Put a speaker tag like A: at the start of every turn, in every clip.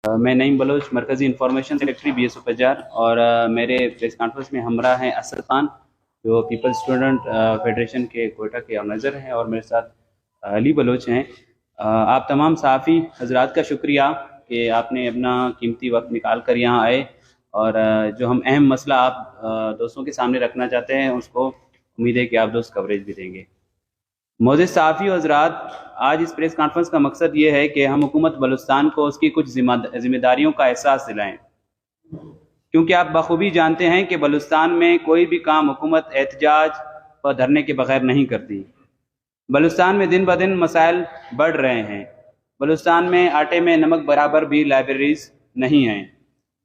A: मैं नईम बलोच मरकज़ी information secretary BSO पजार और मेरे प्रेस कॉन्फ्रेंस में हमरा हैं असद खान जो पीपल्स स्टूडेंट फेडरेशन के कोयटा के ऑर्गेनाइज़र हैं और मेरे साथ अली बलोच हैं। आप तमाम सहाफ़ी हजरात का शुक्रिया कि आपने अपना कीमती वक्त निकाल कर यहाँ आए और जो हम अहम मसला आप दोस्तों के सामने रखना चाहते हैं उसको उम्मीद है कि आप दोस्त कवरेज भी देंगे। मोअज़्ज़िज़ सहाफ़ी हज़रात, आज इस प्रेस कॉन्फ्रेंस का मकसद ये है कि हम हुकूमत बलूचिस्तान को उसकी कुछ जिम्मेदारियों का एहसास दिलाएं, क्योंकि आप बखूबी जानते हैं कि बलूचिस्तान में कोई भी काम हुकूमत एहतजाज व धरने के बगैर नहीं करती। बलूचिस्तान में दिन ब दिन मसाइल बढ़ रहे हैं। बलूचिस्तान में आटे में नमक बराबर भी लाइब्रेरीज नहीं हैं।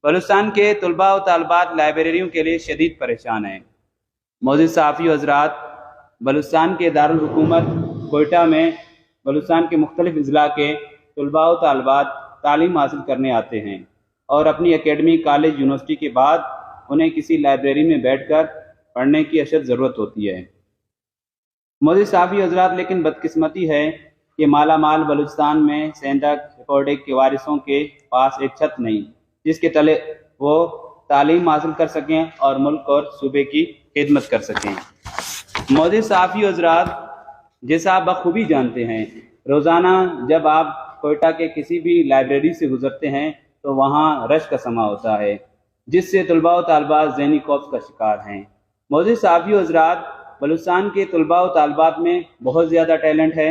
A: बलूचिस्तान के तलबा व तालबात लाइब्रेरियों के लिए शदीद परेशान हैं। मोअज़्ज़िज़ सहाफ़ी हज़रात, बलूचिस्तान के दारुल हुकूमत कोयटा में बलूचिस्तान के मुख्तलिफ अज़ला के तलबा व तालबात तालीम हासिल करने आते हैं और अपनी एकेडमी, कॉलेज, यूनिवर्सिटी के बाद उन्हें किसी लाइब्रेरी में बैठकर पढ़ने की अशद ज़रूरत होती है। मोअज़्ज़िज़ सहाफ़ी हज़रात, लेकिन बदकिस्मती है कि माला माल बलूचिस्तान में सेंधक रिकॉर्डिंग के वारिसों के पास एक छत नहीं जिसके तले वो तालीम हासिल कर सकें और मुल्क और सूबे की खिदमत कर सकें। मोअज़्ज़िज़ सहाफ़ी हज़रात, जैसा आप बखूबी जानते हैं, रोज़ाना जब आप कोयटा के किसी भी लाइब्रेरी से गुज़रते हैं तो वहाँ रश का समा होता है जिससे तलबा व तालबात ज़हनी खौफ का शिकार हैं। मोअज़्ज़िज़ सहाफ़ी हज़रात, बलूचिस्तान के तलबा व तालबात में बहुत ज़्यादा टैलेंट है।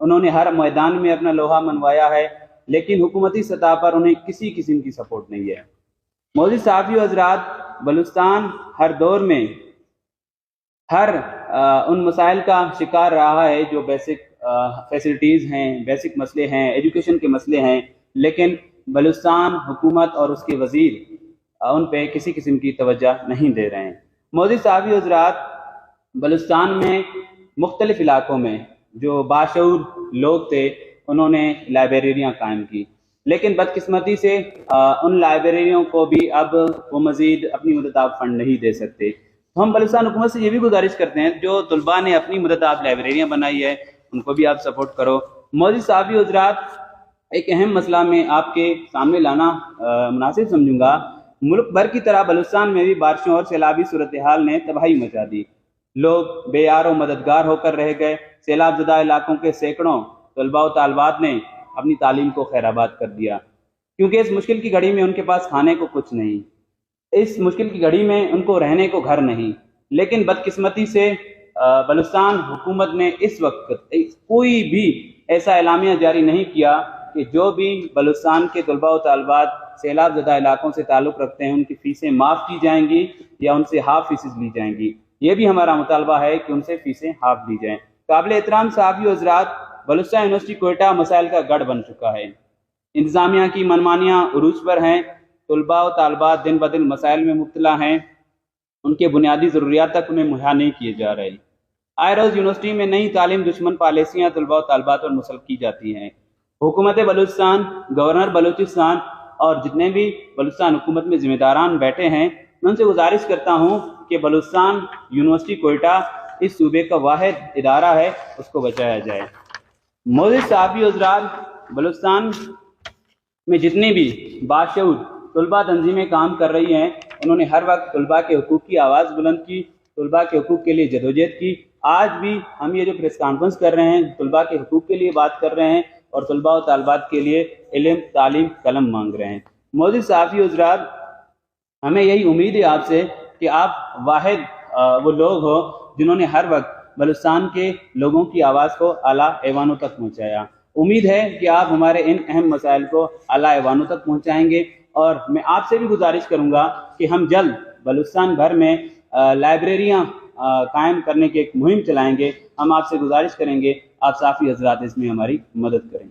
A: उन्होंने हर मैदान में अपना लोहा मनवाया है, लेकिन हुकूमती सतह पर उन्हें किसी किस्म की सपोर्ट नहीं है। मोअज़्ज़िज़ सहाफ़ी हज़रात, बलूचिस्तान हर दौर में उन मसाइल का शिकार रहा है जो बेसिक फैसिलिटीज़ हैं, बेसिक मसले हैं, एजुकेशन के मसले हैं, लेकिन बलूचिस्तान हुकूमत और उसके वज़ीर उन पे किसी किस्म की तवज्जो नहीं दे रहे हैं। मोअज़्ज़िज़ सहाफ़ी हज़रात, बलूचिस्तान में मुख्तलिफ इलाकों में जो बाशऊर लोग थे उन्होंने लाइब्रेरियाँ कायम की, लेकिन बदकिस्मती से उन लाइब्रेरियों को भी अब वो मज़ीद अपनी मदद आप फंड नहीं दे सकते। तो हम बलूचिस्तान हुकूमत से ये भी गुजारिश करते हैं, जो तलबा ने अपनी मदद आप लाइब्रेरियाँ बनाई है उनको भी आप सपोर्ट करो। मोअज़्ज़िज़ सहाफ़ी हज़रात, एक अहम मसला में आपके सामने लाना मुनासिब समझूंगा। मुल्क भर की तरह बलूचिस्तान में भी बारिशों और सैलाबी सूरत हाल ने तबाही मचा दी। लोग बेयार व मददगार होकर रह गए। सैलाब ज़दा इलाकों के सैकड़ों तलबा व तालबात ने अपनी तालीम को खैराबाद कर दिया, क्योंकि इस मुश्किल की घड़ी में उनके पास खाने को कुछ नहीं, इस मुश्किल की घड़ी में उनको रहने को घर नहीं। लेकिन बदकिस्मती से बलूचिस्तान हुकूमत ने इस वक्त कोई भी ऐसा एलामिया जारी नहीं किया कि जो भी बलूचिस्तान के तलबा व तालबात सैलाब ज़दा इलाकों से ताल्लुक़ रखते हैं उनकी फ़ीसें माफ़ की जाएंगी या उनसे हाफ फ़ीसें ली जाएंगी। ये भी हमारा मुतालबा है कि उनसे फ़ीसें हाफ दी जाएँ। काबिल एहतराम सहाफ़ी हज़रात, बलूचिस्तान यूनिवर्सिटी कोयटा मसाइल का गढ़ बन चुका है। इंतज़ामिया की मनमानियाँ उरूज पर हैं। तलबा व तालबात दिन ब दिन मसाइल में मुब्तला हैं। उनके बुनियादी ज़रूरियात तक उन्हें मुहैया नहीं किए जा रहे। आए रोज़ यूनिवर्सिटी में नई तालीम दुश्मन पॉलिसियाँ तलबा व तालबात पर मुसल्लत की जाती हैं। हुकूमत बलूचिस्तान, गवर्नर बलूचिस्तान और जितने भी बलूचिस्तान हुकूमत में ज़िम्मेदारान बैठे हैं, मैं उनसे गुजारिश करता हूँ कि बलूचिस्तान यूनिवर्सिटी कोयटा इस सूबे का वाहिद इदारा है, उसको बचाया जाए। मोअज़्ज़िज़ सहाफ़ी हज़रात, बलूचिस्तान में जितनी भी बाशऊर तलबा तंजीमें काम कर रही हैं, उन्होंने हर वक्त तलबा के हुकूक़ की आवाज़ बुलंद की, तलबा के हुकूक़ के लिए जदोजहद की। आज भी हम ये जो प्रेस कॉन्फ्रेंस कर रहे हैं, तलबा के हुकूक़ के लिए बात कर रहे हैं और तलबा व तालबात के लिए इल्म, तालीम, कलम मांग रहे हैं। मोअज़्ज़िज़ सहाफ़ी हज़रात, हमें यही उम्मीद है आपसे कि आप वाहिद वो लोग हो जिन्होंने हर वक्त बलूचिस्तान के लोगों की आवाज़ को आला ऐवानों तक पहुँचाया। उम्मीद है कि आप हमारे इन अहम मसाइल को आला ऐवानों तक पहुँचाएँगे और मैं आपसे भी गुजारिश करूँगा कि हम जल्द बलूचिस्तान भर में लाइब्रेरियाँ कायम करने की एक मुहिम चलाएँगे। हम आपसे गुजारिश करेंगे आप सहाफ़ी हज़रात इसमें हमारी मदद करें।